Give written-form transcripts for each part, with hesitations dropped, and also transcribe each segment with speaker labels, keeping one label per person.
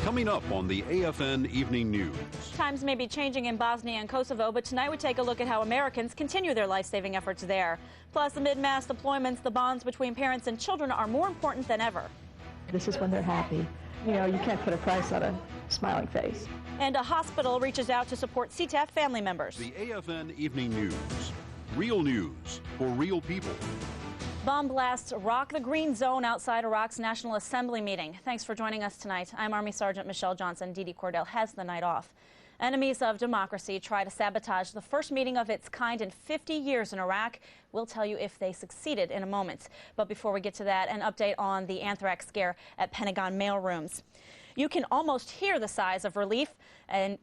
Speaker 1: Coming up on the AFN Evening News.
Speaker 2: Times may be changing in Bosnia and Kosovo, but tonight we take a look at how Americans continue their life-saving efforts there. Plus, amid mass deployments, the bonds between parents and children are more important than ever.
Speaker 3: This is when they're happy. You know, you can't put a price on a smiling face.
Speaker 2: And a hospital reaches out to support CTAF family members.
Speaker 1: The AFN Evening News. Real news for real people.
Speaker 2: Bomb blasts rock the green zone outside Iraq's National Assembly meeting. Thanks for joining us tonight. I'm Army Sergeant Michelle Johnson. Dee Dee Cordell has the night off. Enemies of democracy try to sabotage the first meeting of its kind in 50 years in Iraq. We'll tell you if they succeeded in a moment. But before we get to that, an update on the anthrax scare at Pentagon mailrooms. You can almost hear the sighs of relief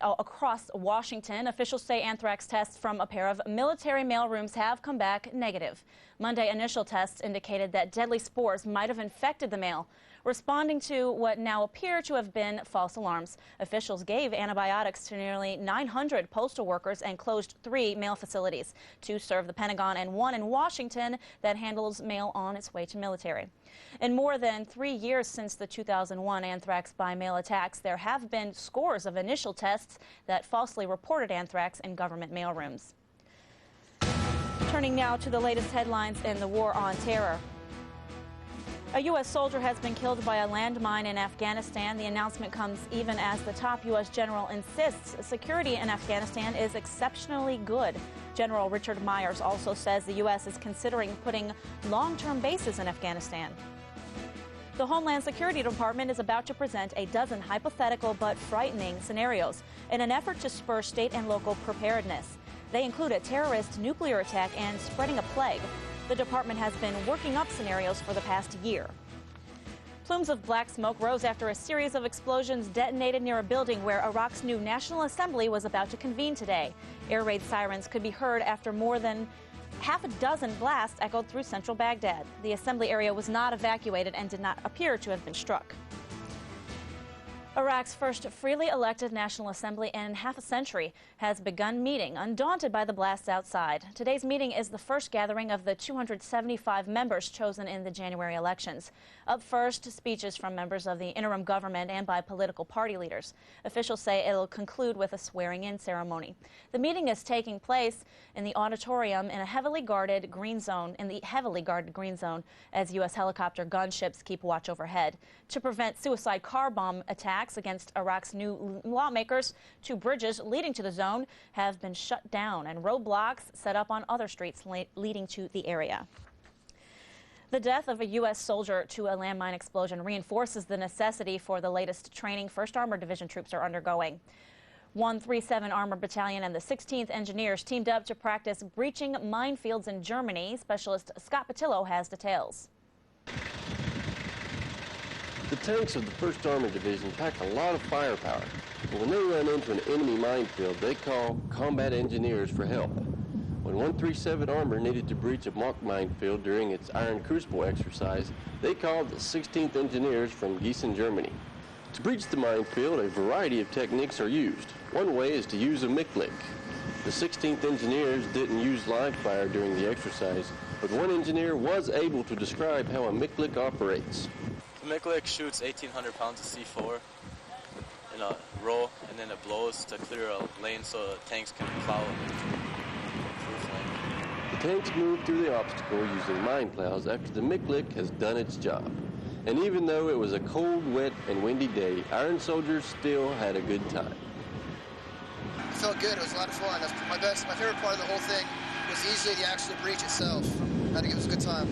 Speaker 2: across Washington. Officials say anthrax tests from a pair of military mailrooms have come back negative. Monday, initial tests indicated that deadly spores might have infected the mail. Responding to what now appear to have been false alarms, officials gave antibiotics to nearly 900 postal workers and closed 3 mail facilities, 2 serve the Pentagon and 1 in Washington that handles mail on its way to military. In more than 3 years since the 2001 anthrax by-mail attacks, there have been scores of initial tests that falsely reported anthrax in government mailrooms. Turning now to the latest headlines in the war on terror. A U.S. soldier has been killed by a landmine in Afghanistan. The announcement comes even as the top U.S. general insists security in Afghanistan is exceptionally good. General Richard Myers also says the U.S. is considering putting long-term bases in Afghanistan. The Homeland Security Department is about to present a dozen hypothetical but frightening scenarios in an effort to spur state and local preparedness. They include a terrorist nuclear attack and spreading a plague. The department has been working up scenarios for the past year. Plumes of black smoke rose after a series of explosions detonated near a building where Iraq's new National Assembly was about to convene today. Air raid sirens could be heard after more than half a dozen blasts echoed through central Baghdad. The assembly area was not evacuated and did not appear to have been struck. Iraq's first freely elected National Assembly in half a century has begun meeting, undaunted by the blasts outside. Today's meeting is the first gathering of the 275 members chosen in the January elections. Up first, speeches from members of the interim government and by political party leaders. Officials say it'll conclude with a swearing-in ceremony. The meeting is taking place in the auditorium in a heavily guarded green zone, as U.S. helicopter gunships keep watch overhead. To prevent suicide car bomb attacks against Iraq's new lawmakers, 2 bridges leading to the zone have been shut down and roadblocks set up on other streets leading to the area. The death of a U.S. soldier to a landmine explosion reinforces the necessity for the latest training 1st Armored Division troops are undergoing. 137 Armored Battalion and the 16th Engineers teamed up to practice breaching minefields in Germany. Specialist Scott Patillo has details.
Speaker 4: The tanks of the 1st Armored Division pack a lot of firepower, but when they run into an enemy minefield, they call combat engineers for help. When 137 Armor needed to breach a mock minefield during its Iron Crucible exercise, they called the 16th Engineers from Gießen, Germany. To breach the minefield, a variety of techniques are used. One way is to use a MICLIC. The 16th Engineers didn't use live fire during the exercise, but one engineer was able to describe how a MICLIC operates.
Speaker 5: The MICLIC shoots 1,800 pounds of C4 in a row, and then it blows to clear a lane so the tanks can plow through flame.
Speaker 4: The tanks move through the obstacle using mine plows after the MICLIC has done its job. And even though it was a cold, wet, and windy day, Iron Soldiers still had a good time.
Speaker 6: It felt good. It was a lot of fun. That's my favorite part of the whole thing was easily the actual breach itself. I think it was a good time.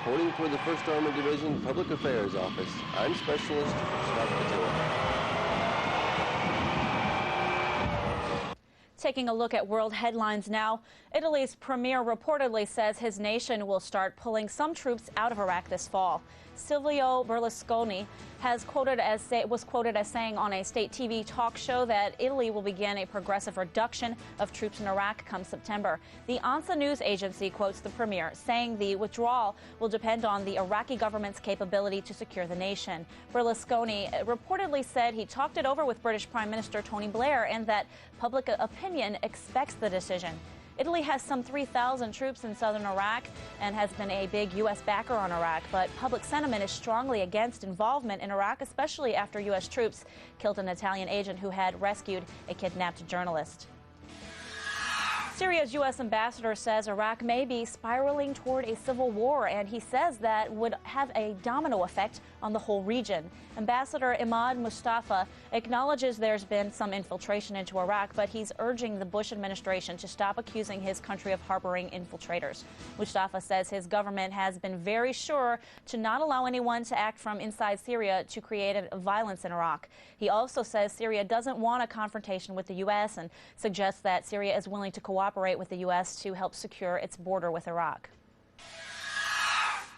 Speaker 4: Reporting for the 1st Armored Division Public Affairs Office, I'm Specialist Scott Patillo.
Speaker 2: Taking a look at world headlines now, Italy's premier reportedly says his nation will start pulling some troops out of Iraq this fall. Silvio Berlusconi was quoted as saying on a state TV talk show that Italy will begin a progressive reduction of troops in Iraq come September. The ANSA news agency quotes the premier, saying the withdrawal will depend on the Iraqi government's capability to secure the nation. Berlusconi reportedly said he talked it over with British Prime Minister Tony Blair and that public opinion expects the decision. Italy has some 3,000 troops in southern Iraq and has been a big U.S. backer on Iraq, but public sentiment is strongly against involvement in Iraq, especially after U.S. troops killed an Italian agent who had rescued a kidnapped journalist. Syria's U.S. ambassador says Iraq may be spiraling toward a civil war, and he says that would have a domino effect on the whole region. Ambassador Imad Mustafa acknowledges there's been some infiltration into Iraq, but he's urging the Bush administration to stop accusing his country of harboring infiltrators. Mustafa says his government has been very sure to not allow anyone to act from inside Syria to create violence in Iraq. He also says Syria doesn't want a confrontation with the U.S. and suggests that Syria is willing to cooperate with the U.S. to help secure its border with Iraq.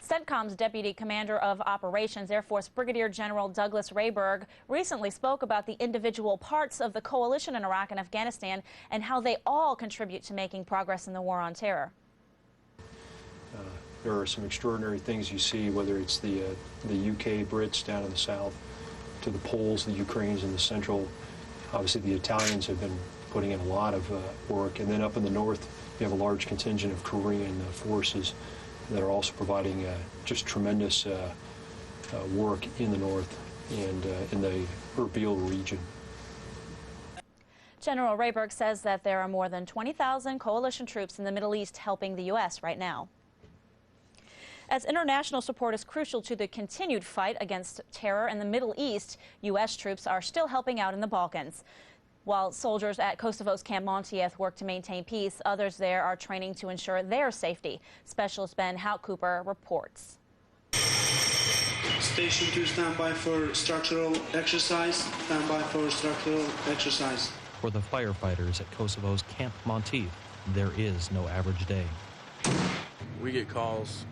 Speaker 2: CENTCOM's Deputy Commander of Operations, Air Force Brigadier General Douglas Rayburg, recently spoke about the individual parts of the coalition in Iraq and Afghanistan and how they all contribute to making progress in the war on terror.
Speaker 7: There are some extraordinary things you see, whether it's the UK Brits down in the south, to the Poles, the Ukrainians in the central. Obviously, the Italians have been putting in a lot of work. And then up in the north, you have a large contingent of Korean forces that are also providing just tremendous work in the north and in the Erbil region.
Speaker 2: General Rayburg says that there are more than 20,000 coalition troops in the Middle East helping the U.S. right now. As international support is crucial to the continued fight against terror in the Middle East, U.S. troops are still helping out in the Balkans. While soldiers at Kosovo's Camp Montieth work to maintain peace, others there are training to ensure their safety. Specialist Ben Houtcooper reports.
Speaker 8: Station 2, stand by for structural exercise. Stand by for structural exercise.
Speaker 9: For the firefighters at Kosovo's Camp Montieth, there is no average day.
Speaker 10: We get calls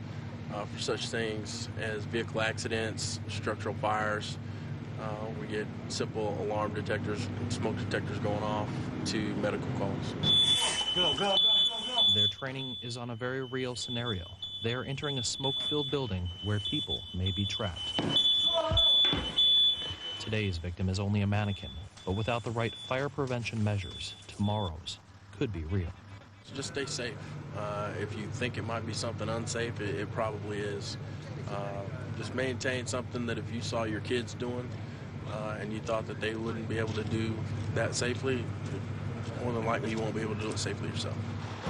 Speaker 10: for such things as vehicle accidents, structural fires. We get simple alarm detectors and smoke detectors going off to medical calls.
Speaker 8: Go, go, go, go, go.
Speaker 9: Their training is on a very real scenario. They are entering a smoke-filled building where people may be trapped. Today's victim is only a mannequin, but without the right fire prevention measures, tomorrow's could be real.
Speaker 10: Just stay safe. If you think it might be something unsafe, it probably is. Just maintain something that if you saw your kids doing and you thought that they wouldn't be able to do that safely, more than likely you won't be able to do it safely yourself.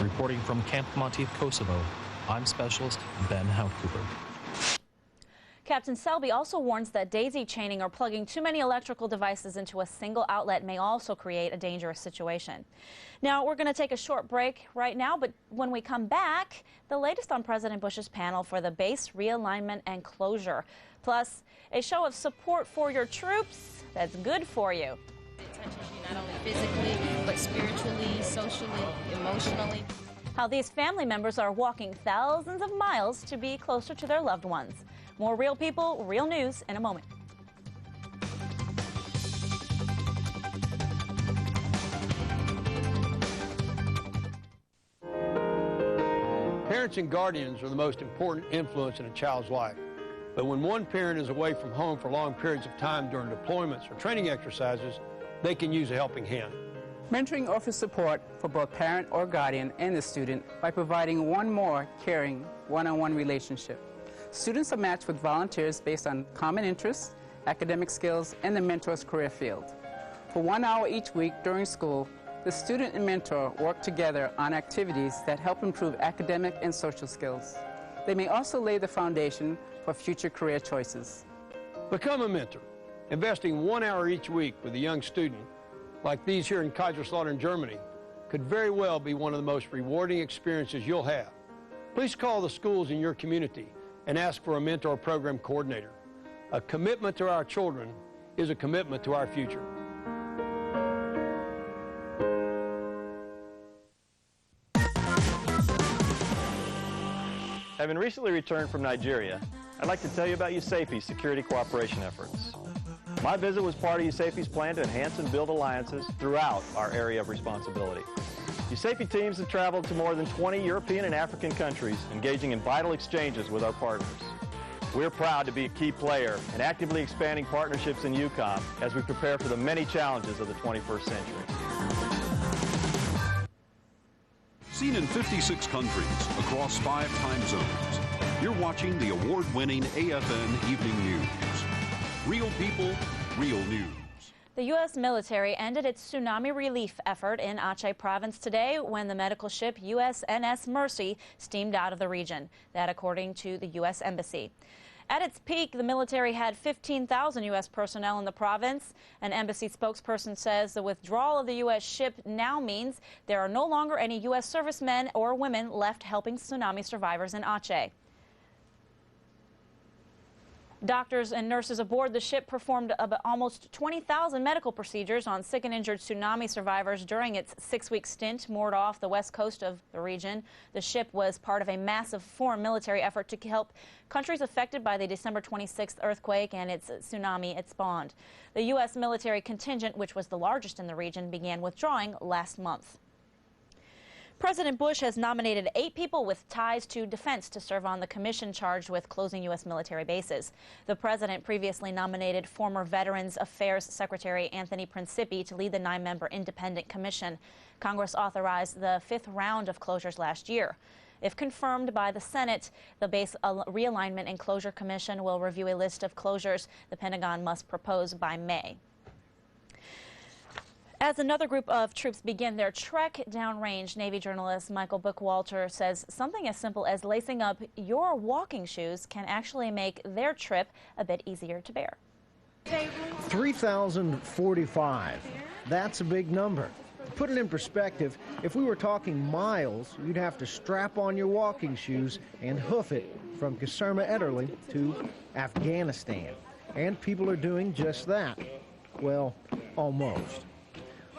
Speaker 9: Reporting from Camp Montieth, Kosovo, I'm Specialist Ben Houtcooper.
Speaker 2: Captain Selby also warns that daisy chaining or plugging too many electrical devices into a single outlet may also create a dangerous situation. Now, we're going to take a short break right now, but when we come back, the latest on President Bush's panel for the base realignment and closure, plus a show of support for your troops that's good for you.
Speaker 11: It touches you not only physically, but spiritually, socially, emotionally.
Speaker 2: How these family members are walking thousands of miles to be closer to their loved ones. More Real People, Real News in a moment.
Speaker 12: Parents and guardians are the most important influence in a child's life. But when one parent is away from home for long periods of time during deployments or training exercises, they can use a helping hand.
Speaker 13: Mentoring offers support for both parent or guardian and the student by providing one more caring one-on-one relationship. Students are matched with volunteers based on common interests, academic skills, and the mentor's career field. For 1 hour each week during school, the student and mentor work together on activities that help improve academic and social skills. They may also lay the foundation for future career choices.
Speaker 12: Become a mentor. Investing 1 hour each week with a young student, like these here in Kaiserslautern, Germany, could very well be one of the most rewarding experiences you'll have. Please call the schools in your community and ask for a mentor program coordinator. A commitment to our children is a commitment to our future.
Speaker 14: Having recently returned from Nigeria, I'd like to tell you about USAFE's security cooperation efforts. My visit was part of USAFE's plan to enhance and build alliances throughout our area of responsibility. USAFE teams have traveled to more than 20 European and African countries, engaging in vital exchanges with our partners. We're proud to be a key player in actively expanding partnerships in EUCOM as we prepare for the many challenges of the 21st century.
Speaker 1: Seen in 56 countries across 5 time zones, you're watching the award-winning AFN Evening News. Real people, real news.
Speaker 2: The U.S. military ended its tsunami relief effort in Aceh province today when the medical ship USNS Mercy steamed out of the region. That according to the U.S. Embassy. At its peak, the military had 15,000 U.S. personnel in the province. An embassy spokesperson says the withdrawal of the U.S. ship now means there are no longer any U.S. servicemen or women left helping tsunami survivors in Aceh. Doctors and nurses aboard the ship performed almost 20,000 medical procedures on sick and injured tsunami survivors during its 6-week stint moored off the west coast of the region. The ship was part of a massive foreign military effort to help countries affected by the December 26th earthquake and its tsunami it spawned. The U.S. military contingent, which was the largest in the region, began withdrawing last month. President Bush has nominated 8 people with ties to defense to serve on the commission charged with closing U.S. military bases. The president previously nominated former Veterans Affairs Secretary Anthony Principi to lead the 9-member independent commission. Congress authorized the 5th round of closures last year. If confirmed by the Senate, the Base Realignment and Closure Commission will review a list of closures the Pentagon must propose by May. As another group of troops begin their trek downrange, Navy journalist Michael Bookwalter says something as simple as lacing up your walking shoes can actually make their trip a bit easier to bear.
Speaker 15: 3,045. That's a big number. To put it in perspective, if we were talking miles, you'd have to strap on your walking shoes and hoof it from Kasirma Ederle to Afghanistan. And people are doing just that. Well, almost.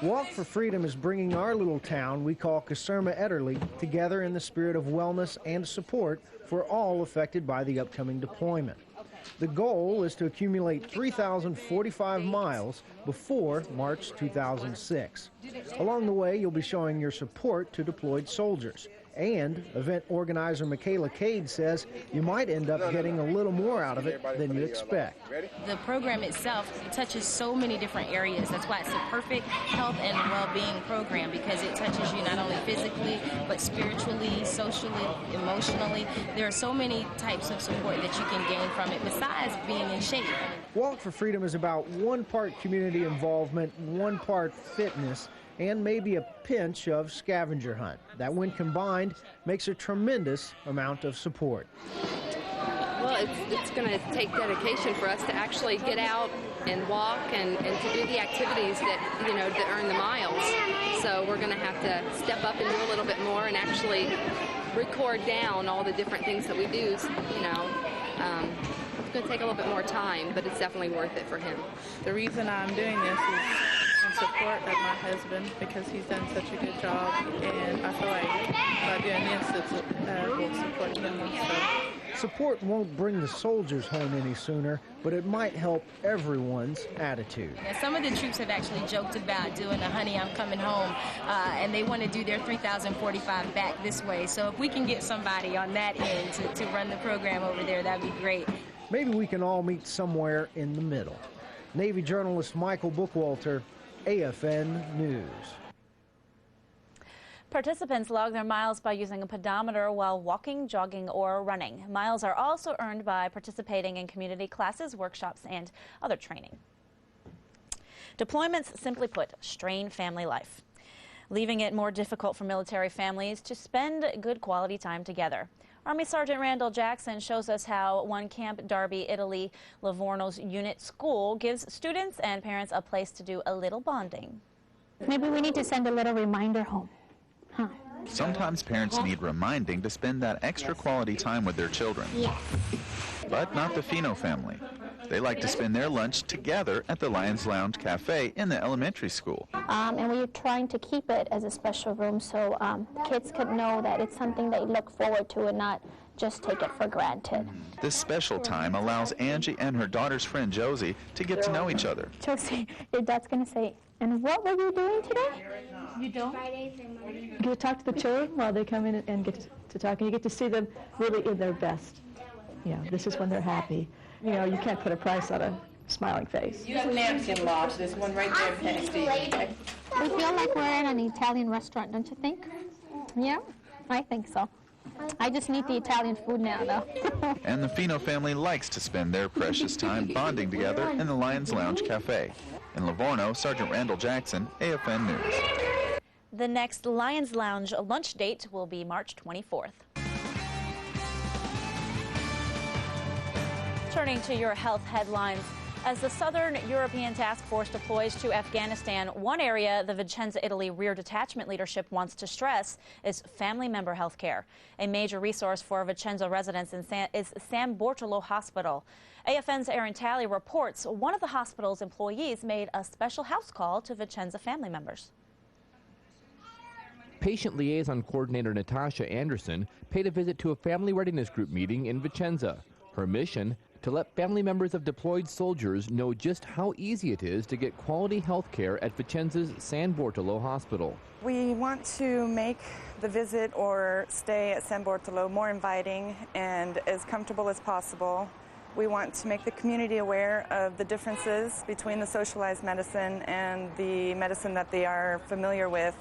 Speaker 15: Walk for Freedom is bringing our little town we call Kasirma Ederle together in the spirit of wellness and support for all affected by the upcoming deployment. The goal is to accumulate 3,045 miles before March 2006. Along the way, you'll be showing your support to deployed soldiers. And event organizer Michaela Cade says you might end up getting a little more out of it than you expect.
Speaker 11: The program itself touches so many different areas. That's why it's a perfect health and well-being program, because it touches you not only physically, but spiritually, socially, emotionally. There are so many types of support that you can gain from it besides being in shape.
Speaker 15: Walk for Freedom is about 1 part community involvement, 1 part fitness, and maybe a pinch of scavenger hunt. That, when combined, makes a tremendous amount of support.
Speaker 16: Well, it's going to take dedication for us to actually get out and walk and to do the activities that, that earn the miles. So we're going to have to step up and do a little bit more and actually record down all the different things that we do, It's going to take a little bit more time, but it's definitely worth it for him.
Speaker 17: The reason I'm doing this is in support of my husband, because he's done such a good job, and I feel like by doing this, it will support him also.
Speaker 15: Support won't bring the soldiers home any sooner, but it might help everyone's attitude.
Speaker 11: Yeah, some of the troops have actually joked about doing a Honey, I'm Coming Home, and they want to do their 3,045 back this way. So if we can get somebody on that end to run the program over there, that'd be great.
Speaker 15: Maybe we can all meet somewhere in the middle. Navy journalist Michael Bookwalter, AFN News.
Speaker 2: Participants log their miles by using a pedometer while walking, jogging, or running. Miles are also earned by participating in community classes, workshops, and other training. Deployments, simply put, strain family life, leaving it more difficult for military families to spend good quality time together. Army Sergeant Randall Jackson shows us how one Camp Darby, Italy, Livorno's unit school gives students and parents a place to do a little bonding.
Speaker 18: Maybe we need to send a little reminder home. Huh.
Speaker 19: Sometimes parents need reminding to spend that extra quality time with their children.
Speaker 18: Yes.
Speaker 19: But not the Fino family. They like to spend their lunch together at the Lions Lounge Cafe in the elementary school.
Speaker 18: And we're trying to keep it as a special room so kids could know that it's something they look forward to and not just take it for granted.
Speaker 19: This special time allows Angie and her daughter's friend Josie to get to know each other.
Speaker 18: Josie, your dad's going to say, and what were you doing today?
Speaker 3: You don't? You get to talk to the children while they come in and get to talk, and you get to see them really in their best. This is when they're happy. You can't put a price on a smiling face.
Speaker 20: Use a napkin, Lodge. There's one right there past you.
Speaker 18: We feel like we're in an Italian restaurant, don't you think? Yeah, I think so. I just need the Italian food now, though.
Speaker 19: And the Fino family likes to spend their precious time bonding together in the Lions Lounge Cafe. In Livorno, Sergeant Randall Jackson, AFN News.
Speaker 2: The next Lions Lounge lunch date will be March 24th. Turning to your health headlines. As the Southern European Task Force deploys to Afghanistan, one area the Vicenza, Italy Rear Detachment leadership wants to stress is family member health care. A major resource for Vicenza residents is San Bortolo Hospital. AFN's Aaron Talley reports one of the hospital's employees made a special house call to Vicenza family members.
Speaker 20: Patient Liaison Coordinator Natasha Anderson paid a visit to a family readiness group meeting in Vicenza. Her mission, to let family members of deployed soldiers know just how easy it is to get quality health care at Vicenza's San Bortolo Hospital.
Speaker 21: We want to make the visit or stay at San Bortolo more inviting and as comfortable as possible. We want to make the community aware of the differences between the socialized medicine and the medicine that they are familiar with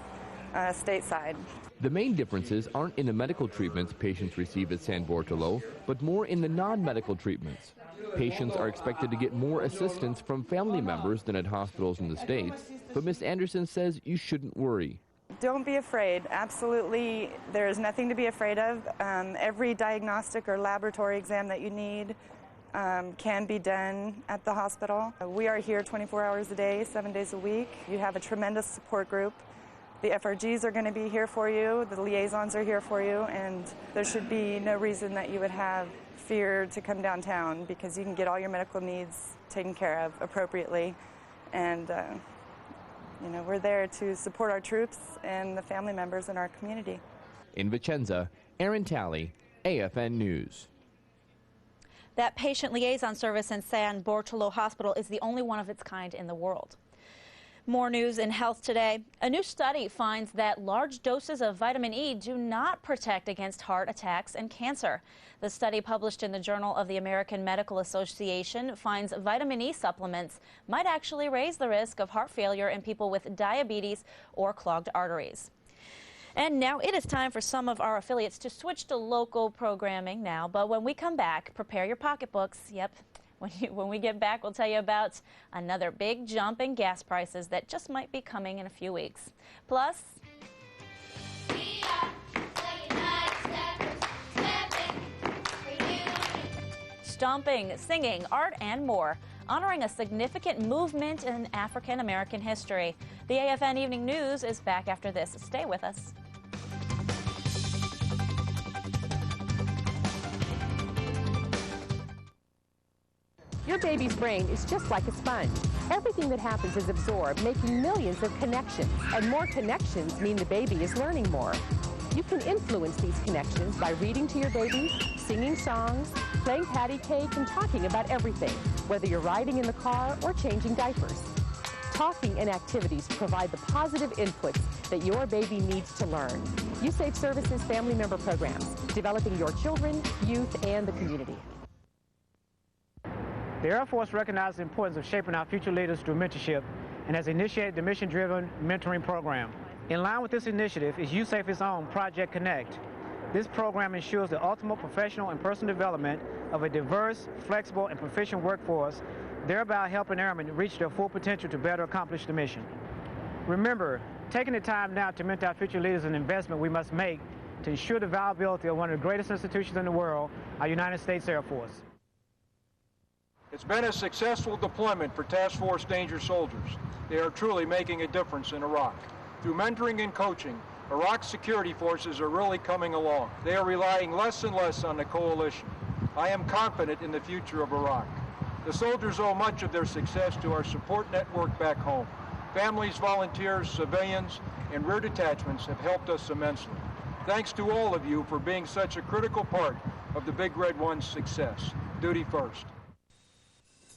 Speaker 21: stateside.
Speaker 20: The main differences aren't in the medical treatments patients receive at San Bortolo, but more in the non-medical treatments. Patients are expected to get more assistance from family members than at hospitals in the States, but Ms. Anderson says you shouldn't worry.
Speaker 21: Don't be afraid. Absolutely, there is nothing to be afraid of. Every diagnostic or laboratory exam that you need can be done at the hospital. We are here 24 hours a day, 7 days a week. You have a tremendous support group. The FRGs are going to be here for you, the liaisons are here for you, and there should be no reason that you would have fear to come downtown because you can get all your medical needs taken care of appropriately. And, you know, we're there to support our troops and the family members in our community.
Speaker 20: In Vicenza, Aaron Talley, AFN News.
Speaker 2: That patient liaison service in San Bortolo Hospital is the only one of its kind in the world. More news in health today. A new study finds that large doses of vitamin E do not protect against heart attacks and cancer. The study, published in the Journal of the American Medical Association, finds vitamin E supplements might actually raise the risk of heart failure in people with diabetes or clogged arteries. And now it is time for some of our affiliates to switch to local programming now. But when we come back, prepare your pocketbooks. Yep. When we get back, we'll tell you about another big jump in gas prices that just might be coming in a few weeks. Plus, stomping, singing, art, and more, honoring a significant movement in African American history. The AFN Evening News is back after this. Stay with us.
Speaker 22: Your baby's brain is just like a sponge. Everything that happens is absorbed, making millions of connections. And more connections mean the baby is learning more. You can influence these connections by reading to your baby, singing songs, playing patty cake, and talking about everything, whether you're riding in the car or changing diapers. Talking and activities provide the positive inputs that your baby needs to learn. USAFE Services Family Member Programs, developing your children, youth, and the community.
Speaker 23: The Air Force recognizes the importance of shaping our future leaders through mentorship and has initiated the mission-driven mentoring program. In line with this initiative is USAFE's own Project Connect. This program ensures the ultimate professional and personal development of a diverse, flexible, and proficient workforce, thereby helping airmen reach their full potential to better accomplish the mission. Remember, taking the time now to mentor our future leaders is an investment we must make to ensure the viability of one of the greatest institutions in the world, our United States Air Force.
Speaker 24: It's been a successful deployment for Task Force Danger soldiers. They are truly making a difference in Iraq. Through mentoring and coaching, Iraq's security forces are really coming along. They are relying less and less on the coalition. I am confident in the future of Iraq. The soldiers owe much of their success to our support network back home. Families, volunteers, civilians, and rear detachments have helped us immensely. Thanks to all of you for being such a critical part of the Big Red One's success. Duty first.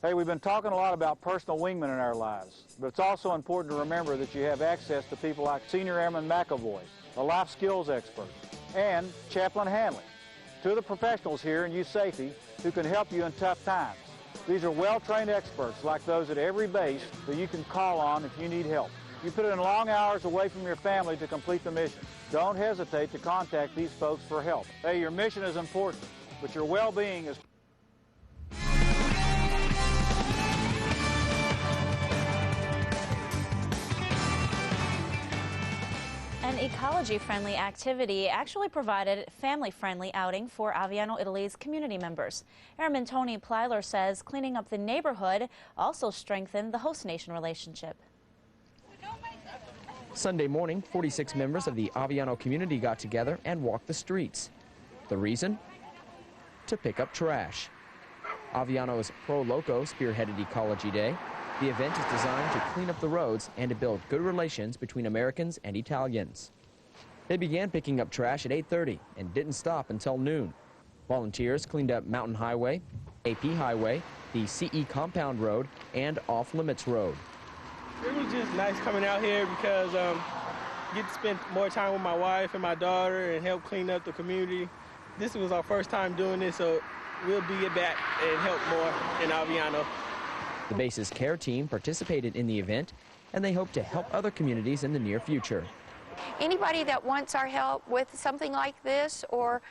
Speaker 25: Hey, we've been talking a lot about personal wingmen in our lives, but it's also important to remember that you have access to people like Senior Airman McAvoy, a life skills expert, and Chaplain Hanley, two of the professionals here in USAFE who can help you in tough times. These are well-trained experts like those at every base that you can call on if you need help. You put in long hours away from your family to complete the mission. Don't hesitate to contact these folks for help. Hey, your mission is important, but your well-being is...
Speaker 2: An ecology-friendly activity actually provided family-friendly outing for Aviano, Italy's community members. Airman Tony Plyler says cleaning up the neighborhood also strengthened the host nation relationship.
Speaker 4: Sunday morning, 46 members of the Aviano community got together and walked the streets. The reason? To pick up trash. Aviano's Pro Loco spearheaded Ecology Day. The event is designed to clean up the roads and to build good relations between Americans and Italians. They began picking up trash at 8:30 and didn't stop until noon. Volunteers cleaned up Mountain Highway, AP Highway, the CE Compound Road, and Off Limits Road.
Speaker 5: It was just nice coming out here because get to spend more time with my wife and my daughter and help clean up the community. This was our first time doing this, so we'll be back and help more in Aviano.
Speaker 4: The base's care team participated in the event, and they hope to help other communities in the near future.
Speaker 6: Anybody that wants our help with something like this or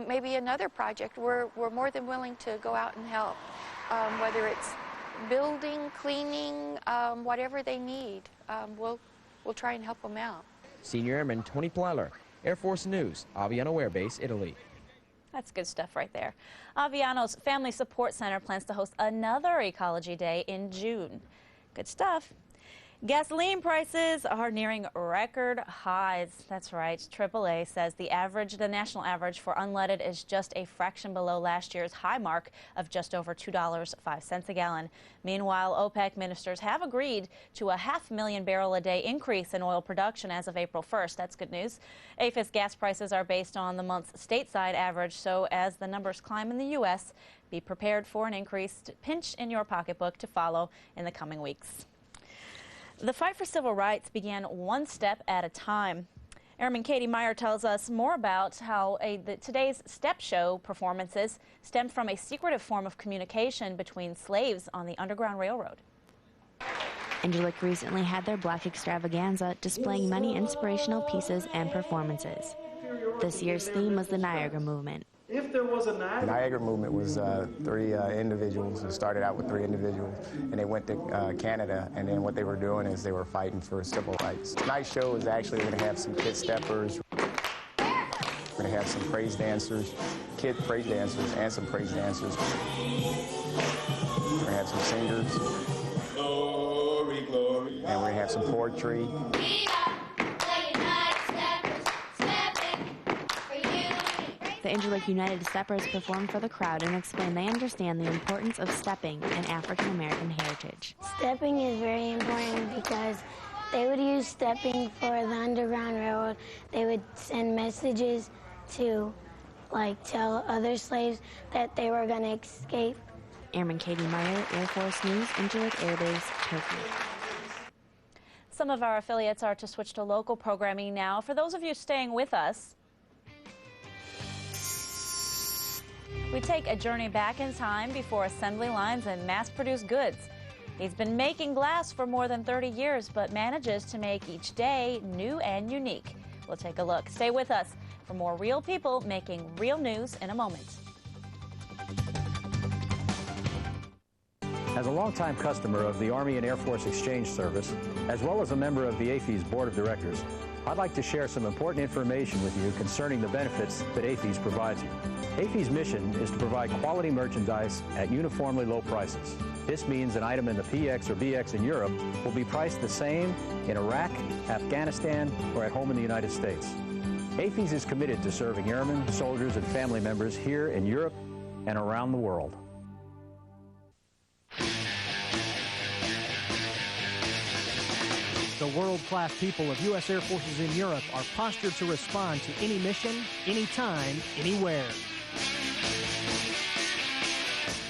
Speaker 6: maybe another project, we're more than willing to go out and help, whether it's building, cleaning, whatever they need. We'll try and help them out.
Speaker 4: Senior Airman Tony Plyler, Air Force News, Aviano Air Base, Italy.
Speaker 2: That's good stuff right there. Aviano's Family Support Center plans to host another Ecology Day in June. Good stuff. Gasoline prices are nearing record highs. That's right. AAA says the national average for unleaded is just a fraction below last year's high mark of just over $2.05 a gallon. Meanwhile, OPEC ministers have agreed to a 500,000 barrel a day increase in oil production as of April 1st. That's good news. AFIS gas prices are based on the month's stateside average, so as the numbers climb in the U.S., be prepared for an increased pinch in your pocketbook to follow in the coming weeks. The fight for civil rights began one step at a time. Airman Katie Meyer tells us more about how today's step show performances stemmed from a secretive form of communication between slaves on the Underground Railroad.
Speaker 7: Angelic recently had their Black Extravaganza displaying many inspirational pieces and performances. This year's theme was the Niagara Movement.
Speaker 8: If there was a Niagara...
Speaker 26: The Niagara Movement was three individuals. It started out with 3 individuals, and they went to Canada, and then what they were doing is they were fighting for civil rights. Tonight's show is actually going to have some kid steppers. We're going to have some praise dancers, kid praise dancers, and some praise dancers. We're going to have some singers. Glory, glory. And we're going to have some poetry.
Speaker 7: The Angelic United Steppers performed for the crowd and explained they understand the importance of stepping in African American heritage.
Speaker 27: Stepping is very important because they would use stepping for the Underground Railroad. They would send messages to tell other slaves that they were going to escape.
Speaker 7: Airman Katie Meyer, Air Force News, Angelic Air Base, Turkey.
Speaker 2: Some of our affiliates are to switch to local programming now. For those of you staying with us, we take a journey back in time before assembly lines and mass-produced goods. He's been making glass for more than 30 years, but manages to make each day new and unique. We'll take a look. Stay with us for more real people making real news in a moment.
Speaker 25: As a longtime customer of the Army and Air Force Exchange Service, as well as a member of the AFES Board of Directors, I'd like to share some important information with you concerning the benefits that AFES provides you. AFES' mission is to provide quality merchandise at uniformly low prices. This means an item in the PX or BX in Europe will be priced the same in Iraq, Afghanistan, or at home in the United States. AFES is committed to serving airmen, soldiers, and family members here in Europe and around the world.
Speaker 28: The world-class people of U.S. Air Forces in Europe are postured to respond to any mission, anytime, anywhere.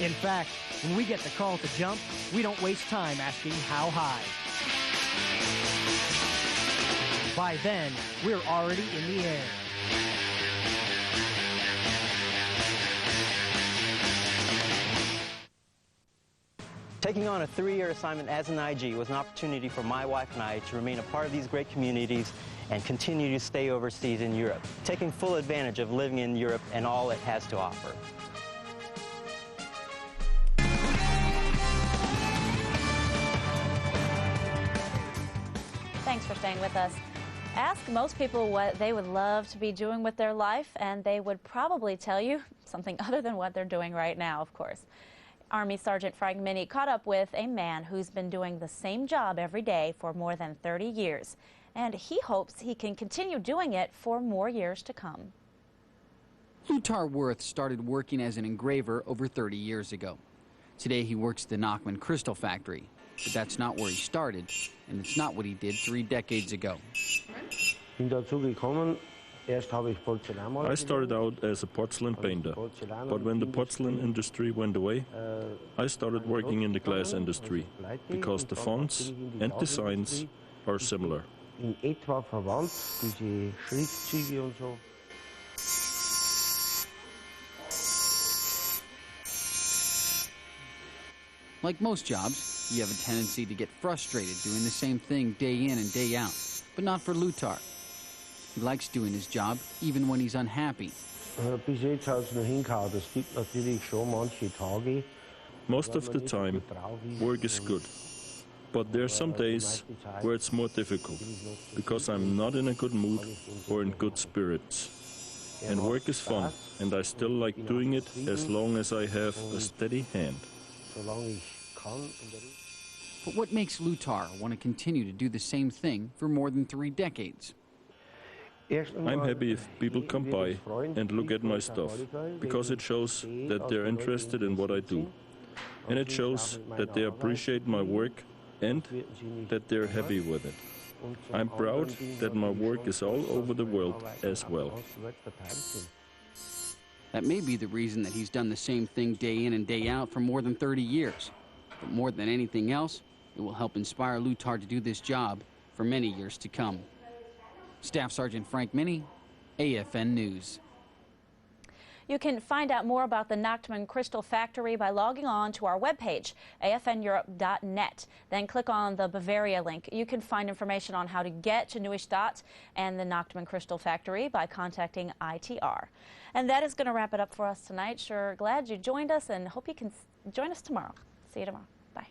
Speaker 28: In fact, when we get the call to jump, we don't waste time asking how high. By then, we're already in the air.
Speaker 1: Taking on a 3-year assignment as an IG was an opportunity for my wife and I to remain a part of these great communities and continue to stay overseas in Europe, taking full advantage of living in Europe and all it has to offer.
Speaker 2: Thanks for staying with us. Ask most people what they would love to be doing with their life, and they would probably tell you something other than what they're doing right now, of course. Army Sergeant Frank Minnie caught up with a man who's been doing the same job every day for more than 30 years. And he hopes he can continue doing it for more years to come.
Speaker 8: Lutar Worth started working as an engraver over 30 years ago. Today he works at the Nachman Crystal Factory. But that's not where he started, and it's not what he did 3 decades ago.
Speaker 9: I started out as a porcelain painter, but when the porcelain industry went away, I started working in the glass industry because the fonts and designs are similar.
Speaker 8: Like most jobs, you have a tendency to get frustrated doing the same thing day in and day out, but not for Lutar. He likes doing his job, even when he's unhappy.
Speaker 9: Most of the time, work is good. But there are some days where it's more difficult, because I'm not in a good mood or in good spirits. And work is fun, and I still like doing it as long as I have a steady hand.
Speaker 8: But what makes Lutar want to continue to do the same thing for more than 3 decades?
Speaker 9: I'm happy if people come by and look at my stuff, because it shows that they're interested in what I do. And it shows that they appreciate my work and that they're happy with it. I'm proud that my work is all over the world as well.
Speaker 8: That may be the reason that he's done the same thing day in and day out for more than 30 years. But more than anything else, it will help inspire Lutar to do this job for many years to come. Staff Sergeant Frank Minnie, AFN News.
Speaker 2: You can find out more about the Nachman Crystal Factory by logging on to our webpage, afneurope.net. Then click on the Bavaria link. You can find information on how to get to Neustadt and the Nachman Crystal Factory by contacting ITR. And that is going to wrap it up for us tonight. Sure glad you joined us and hope you can join us tomorrow. See you tomorrow. Bye.